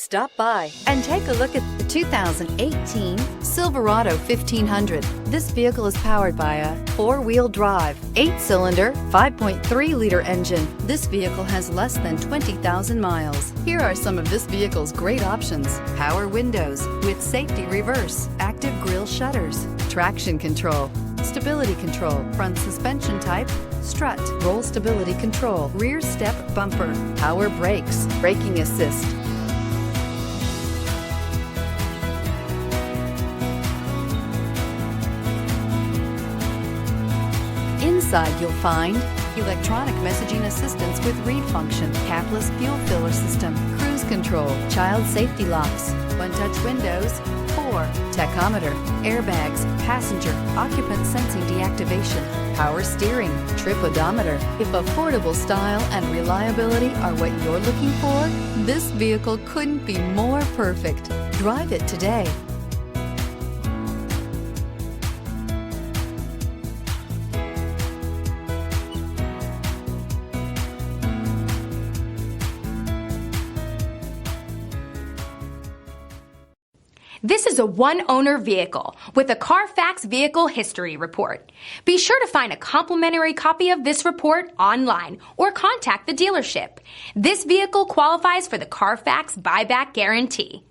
Stop by and take a look at the 2018 Silverado 1500. This vehicle is powered by a 4-wheel drive, 8-cylinder, 5.3-liter engine. This vehicle has less than 20,000 miles. Here are some of this vehicle's great options: power windows with safety reverse, active grille shutters, traction control, stability control, front suspension type, strut, roll stability control, rear step bumper, power brakes, braking assist. Inside you'll find electronic messaging assistance with read function, capless fuel filler system, cruise control, child safety locks, one-touch windows, 4 tachometer, airbags, passenger, occupant sensing deactivation, power steering, trip odometer. If affordable style and reliability are what you're looking for, this vehicle couldn't be more perfect. Drive it today. This is a one-owner vehicle with a CARFAX Vehicle History Report. Be sure to find a complimentary copy of this report online or contact the dealership. This vehicle qualifies for the CARFAX Buyback Guarantee.